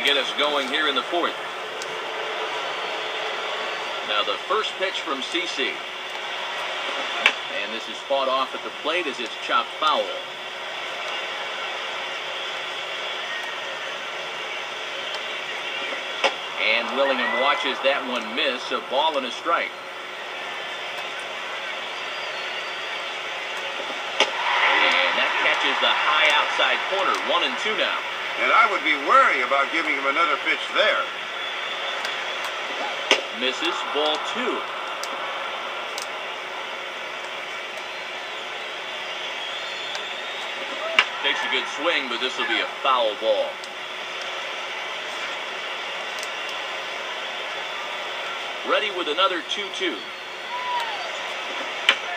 get us going here in the fourth. Now the first pitch from CC. And this is fought off at the plate as it's chopped foul. And Willingham watches that one miss. A ball and a strike. And that catches the high outside corner. 1-2 now. And I would be wary about giving him another pitch there. Misses. Ball 2. Takes a good swing, but this will be a foul ball. Ready with another 2-2.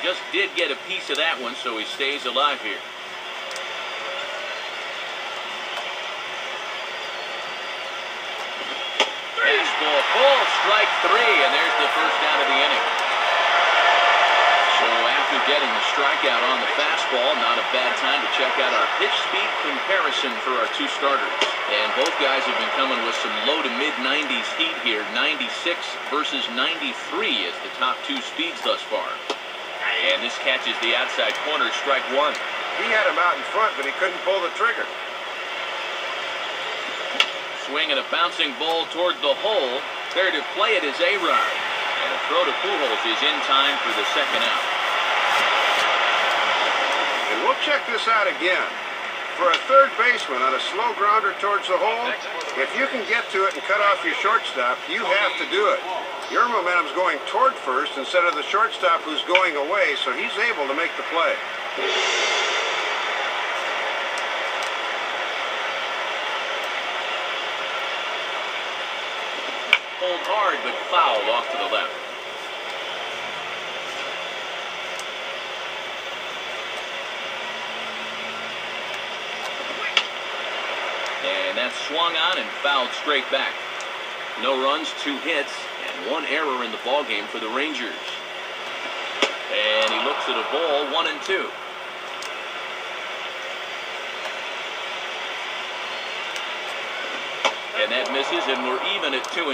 Just did get a piece of that one, so he stays alive here. Fastball, ball, strike 3, and there's the first out of the inning. So after getting the strikeout on the fastball, not a bad time to check out our pitch speed comparison for our two starters. And both guys have been coming with some low to mid 90s heat here. 96 versus 93 is the top two speeds thus far. And this catches the outside corner, strike 1. He had him out in front, but he couldn't pull the trigger. Swing and a bouncing ball toward the hole. There to play it is A-Rod. And a throw to Pujols is in time for the second out. And we'll check this out again. For a third baseman on a slow grounder towards the hole, if you can get to it and cut off your shortstop, you have to do it. Your momentum's going toward first instead of the shortstop who's going away, so he's able to make the play. Pulled hard, but fouled off to the left. And that's swung on and fouled straight back. No runs, 2 hits, and 1 error in the ballgame for the Rangers. And he looks at a ball, 1-2. And that misses, and we're even at 2-2.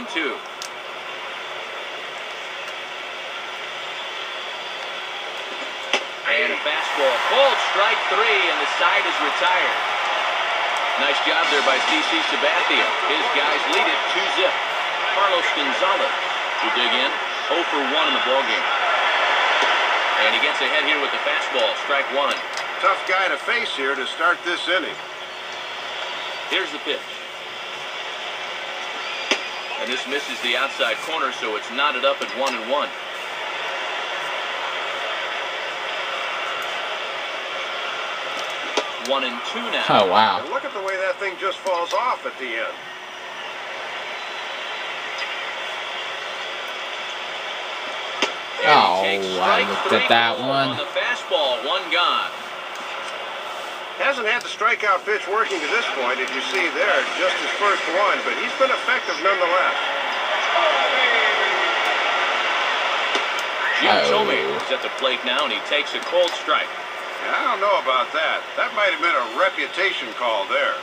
And a fastball, called strike 3, and the side is retired. Nice job there by CC Sabathia. His guys lead it 2-zip. Carlos Gonzalez will dig in, 0 for 1 in the ballgame. And he gets ahead here with the fastball, strike 1. Tough guy to face here to start this inning. Here's the pitch. And this misses the outside corner, so it's knotted up at 1-1. One and 2 now. Oh, wow. And look at the way that thing just falls off at the end. Oh, I looked at that one. On the fastball, 1 gone. Hasn't had the strikeout pitch working to this point, as you see there, just his first one, but he's been effective nonetheless. Jim Thome is at the plate now, and he takes a cold strike. I don't know about that. That might have been a reputation call there.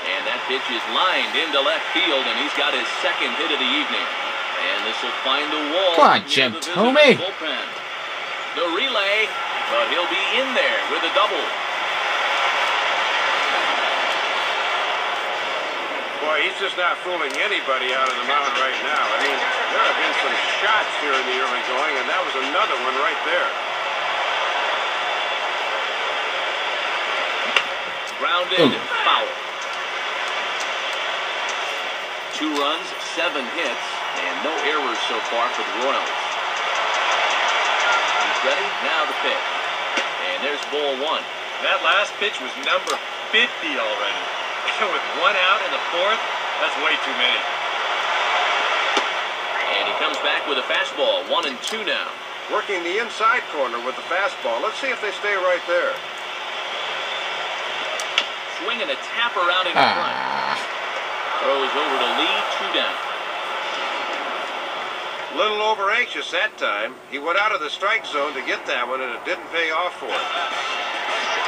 And that pitch is lined into left field, and he's got his second hit of the evening. And this will find the wall. Come on, Jim Thome. The relay, but he'll be in there with a double. Boy, he's just not fooling anybody out of the mound right now. I mean, there have been some shots here in the early going, and that was another one right there. Grounded, foul. 2 runs, 7 hits, and no errors so far for the Royals. He's ready, now the pitch. And there's ball 1. That last pitch was number 50 already. With 1 out in the 4th, that's way too many. And he comes back with a fastball, 1-2 now. Working the inside corner with the fastball. Let's see if they stay right there. Swing and a tap around in front. Throws over to Lee, 2 down. A little over anxious that time. He went out of the strike zone to get that one, and it didn't pay off for him.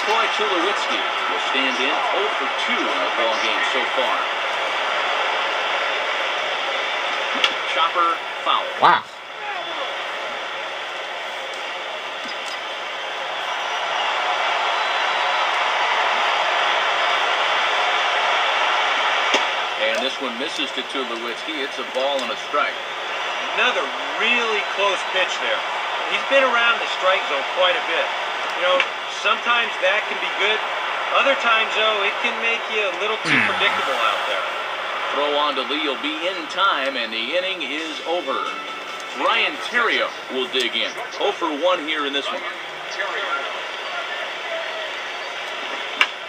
Troy Tulowitzki will stand in 0 for 2 in the ball game so far. chopper foul. Wow. And this one misses to Tulowitzki. It's a ball and a strike. Another really close pitch there. He's been around the strike zone quite a bit. You know, sometimes that can be good. Other times, though, it can make you a little too predictable out there. Throw on to Lee will be in time, and the inning is over. Ryan Theriot will dig in. 0 for 1 here in this one.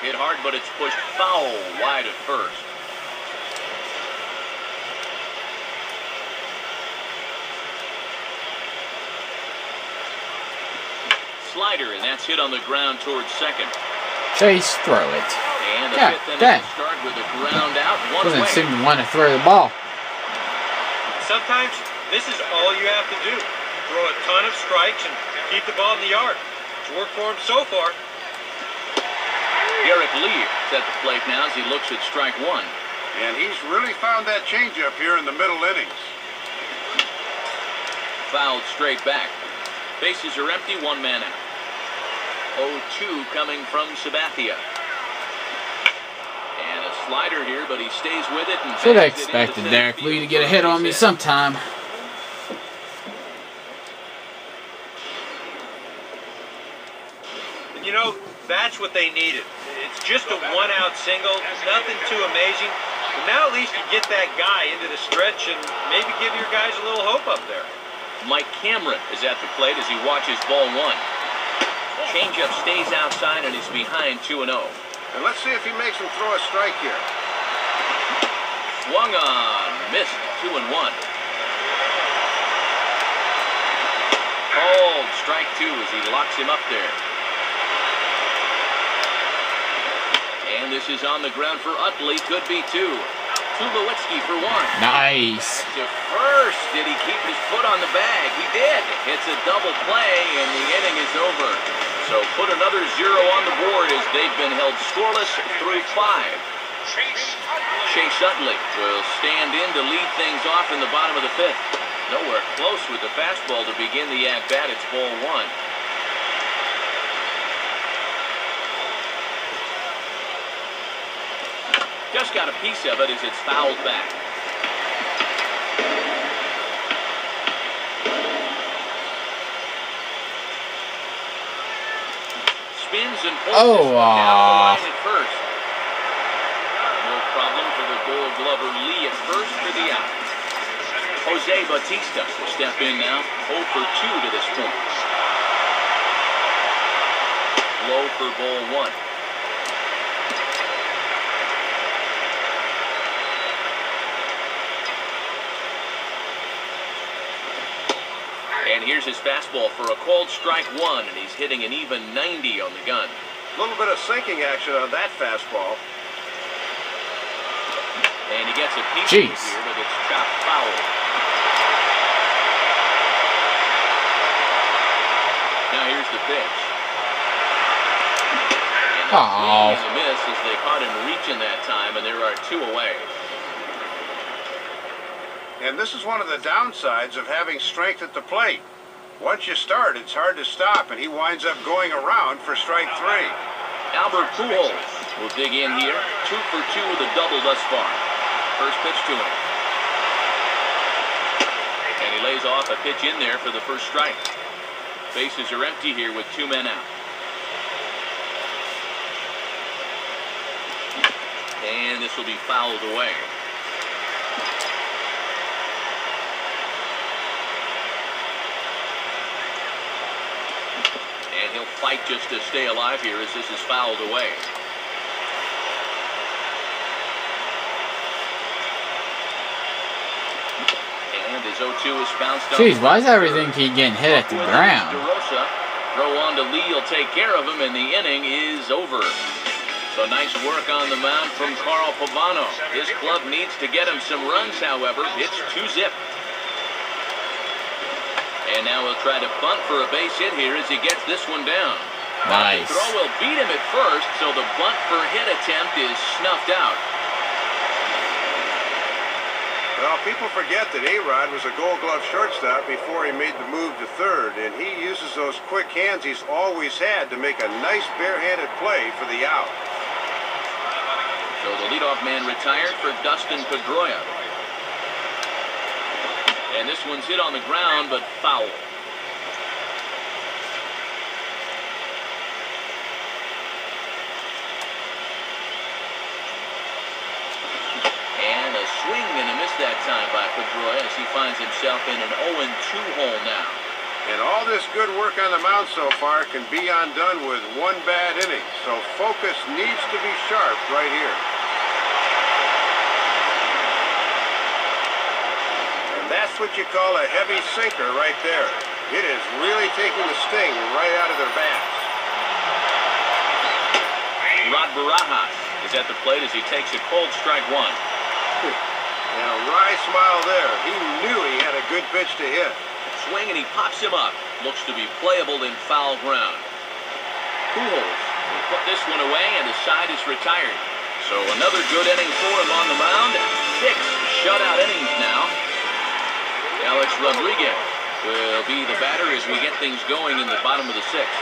Hit hard, but it's pushed foul wide at first. Slider, and that's hit on the ground towards second. Chase, throw it. And the Yeah, fifth inning dang. will start with a ground out, one Doesn't away. seem to want to throw the ball. Sometimes this is all you have to do. Throw a ton of strikes and keep the ball in the yard. It's worked for him so far. Garrett Lee is at the plate now as he looks at strike one. And he's really found that changeup here in the middle innings. Fouled straight back. Bases are empty, one man out. 0-2 coming from Sabathia. And a slider here, but he stays with it. And Should have bangs it into expected center Derek field Lee to get a for hit on me base hit. sometime. And you know, that's what they needed. It's just a one-out single, nothing too amazing. But now at least you get that guy into the stretch and maybe give your guys a little hope up there. Mike Cameron is at the plate as he watches ball one. Changeup stays outside and he's behind 2-0. And let's see if he makes him throw a strike here. Swung on, missed, 2-1. Called strike two as he locks him up there. And this is on the ground for Utley, could be two. Tulowitzki for one. Nice. To first, did he keep his foot on the bag? He did. It's a double play, and the inning is over. So put another 0 on the board as they've been held scoreless through 5. Chase Utley will stand in to lead things off in the bottom of the 5th. Nowhere close with the fastball to begin the at-bat. It's ball one. Just got a piece of it as it's fouled back. Spins and pulls this one down the line at first. No problem for the Gold Glover Lee at first for the out. Jose Bautista will step in now. 0 for 2 to this point. Low for ball one. And here's his fastball for a called strike one, and he's hitting an even 90 on the gun. A little bit of sinking action on that fastball. And he gets a piece of it Jeez. here, but it's chopped foul. Now here's the pitch. And the swing and a miss as they caught him reaching that time, and there are 2 away. And this is one of the downsides of having strength at the plate. Once you start, it's hard to stop, and he winds up going around for strike 3. Albert Pujols will dig in here. 2 for 2 with a double thus far. First pitch to him. And he lays off a pitch in there for the first strike. Bases are empty here with 2 men out. And this will be fouled away. And he'll fight just to stay alive here as this is fouled away. And his 0-2 is bounced up. Jeez, why is everything keep getting hit at the ground? DeRosa. Throw on to Lee, he'll take care of him, and the inning is over. So nice work on the mound from Carl Pavano. His club needs to get him some runs, however. It's 2-zip. And now he'll try to bunt for a base hit here as he gets this one down. Nice. The throw will beat him at first, so the bunt for hit attempt is snuffed out. Well, Well, people forget that A-Rod was a Gold Glove shortstop before he made the move to third, and he uses those quick hands he's always had to make a nice barehanded play for the out. So the leadoff man retired for Dustin Pedroia. And this one's hit on the ground, but foul. And a swing and a miss that time by Pedroia as he finds himself in an 0-2 hole now. And all this good work on the mound so far can be undone with one bad inning. So focus needs to be sharp right here. And that's what you call a heavy sinker right there. It is really taking the sting right out of their bats. Rod Barajas is at the plate as he takes a cold strike one. And a wry smile there. He knew he had a good pitch to hit. Swing and he pops him up. Looks to be playable in foul ground. Pujols will put this one away and the side is retired. So another good inning for him on the mound. 6 shutout innings now. Alex Rodriguez will be the batter as we get things going in the bottom of the 6th.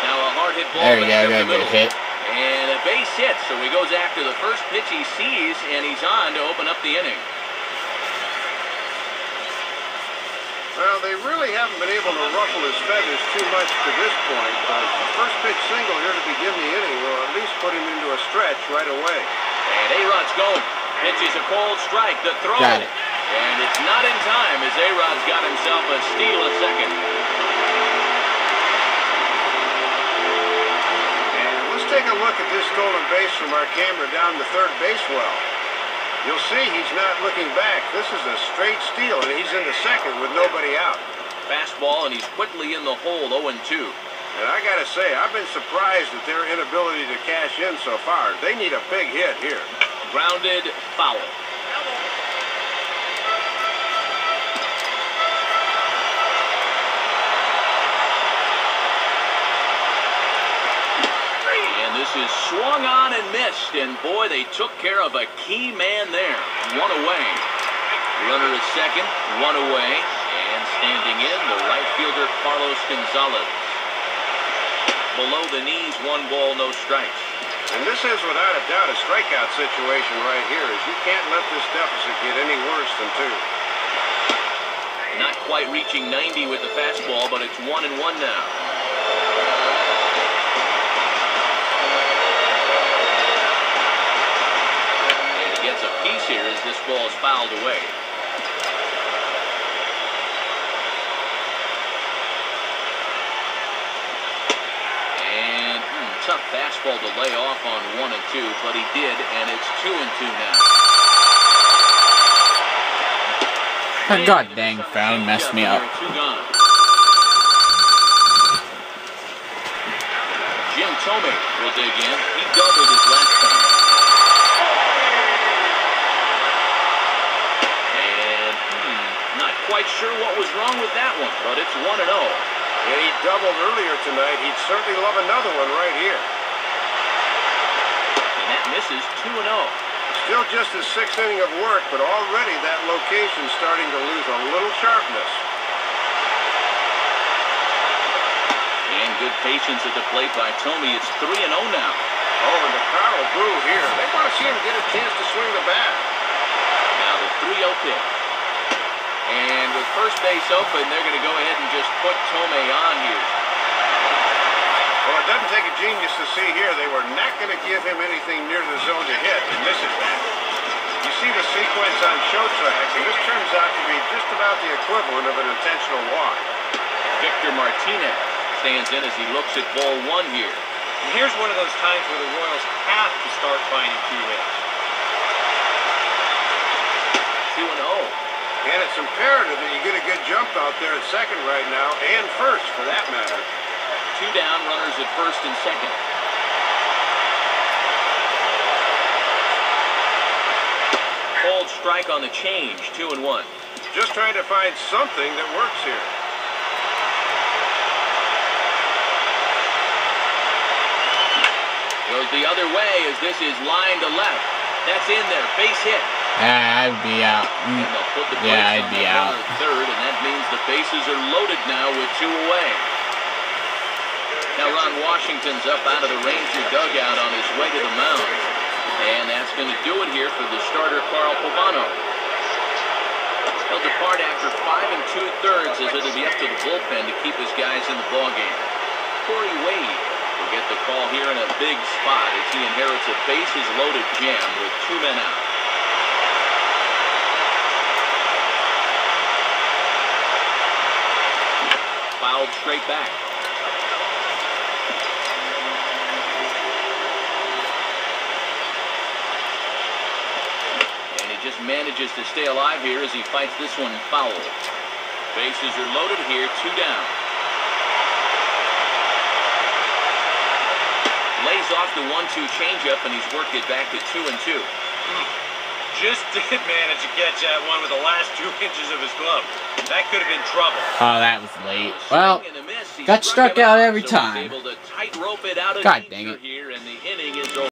Now a hard hit ball. There you go, back up the good middle. hit. And a base hit, so he goes after the first pitch he sees, and he's on to open up the inning. Well, they really haven't been able to ruffle his feathers too much to this point, but the first pitch single here to begin the inning will at least put him into a stretch right away. And A-Rod's going. Pitches a cold strike. The throw. Got it. And it's not in time as A-Rod's got himself a steal a second. And let's take a look at this stolen base from our camera down the third base well. You'll see he's not looking back. This is a straight steal, and he's into second with nobody out. Fastball, and he's quickly in the hole, 0-2. And I got to say, I've been surprised at their inability to cash in so far. They need a big hit here. Grounded, foul. And this is swung on and missed, and boy, they took care of a key man there. 1 away. Runner at second, 1 away, and standing in, the right fielder Carlos Gonzalez. Below the knees, 1 ball, no strikes. And this is without a doubt a strikeout situation right here, as you can't let this deficit get any worse than 2. Not quite reaching 90 with the fastball, but it's 1-1 now. And he gets a piece here as this ball is fouled away. Tough fastball to lay off on 1 and 2, but he did, and it's 2 and 2 now. God dang, foul messed me up. Jim Thome will dig in. He doubled his last time. And not quite sure what was wrong with that one, but it's 1-0. Yeah, he doubled earlier tonight. He'd certainly love another one right here. And that misses 2-0. Still just his 6th inning of work, but already that location's starting to lose a little sharpness. And good patience at the plate by Thome. It's 3-0 now. Oh, and the crowd will boo here. They want to see him get a chance to swing the bat. Now the 3-0 pitch. And with first base open, they're going to go ahead and just put Thome on here. Well, it doesn't take a genius to see here. They were not going to give him anything near the zone to hit, and misses that. You see the sequence on show track, and this turns out to be just about the equivalent of an intentional walk. Victor Martinez stands in as he looks at ball 1 here. And here's one of those times where the Royals have to start finding key hits. 2-0. And it's imperative that you get a good jump out there at second right now, and first, for that matter. 2 down, runners at first and second. Cold strike on the change, 2-1. Just trying to find something that works here. Goes the other way as this is line to left. That's in there. Base hit. Yeah, I'd be out. And they'll put the Yeah, brakes I'd on be that out. runner at third, and that means the bases are loaded now with 2 away. Now Ron Washington's up out of the Ranger dugout on his way to the mound. And that's going to do it here for the starter, Carl Pavano. He'll depart after 5 2/3 as it'll be up to the bullpen to keep his guys in the ballgame. Corey Wade will get the call here in a big spot as he inherits a bases-loaded jam with 2 men out. Fouled straight back. And he just manages to stay alive here as he fights this one foul. Bases are loaded here, 2 down. Lays off the 1-2 changeup, and he's worked it back to 2-2. Just did manage to catch that one with the last 2 inches of his glove. That could have been trouble. Oh, that was late. Well, got struck out every time. God dang it. Here, and the inning is over.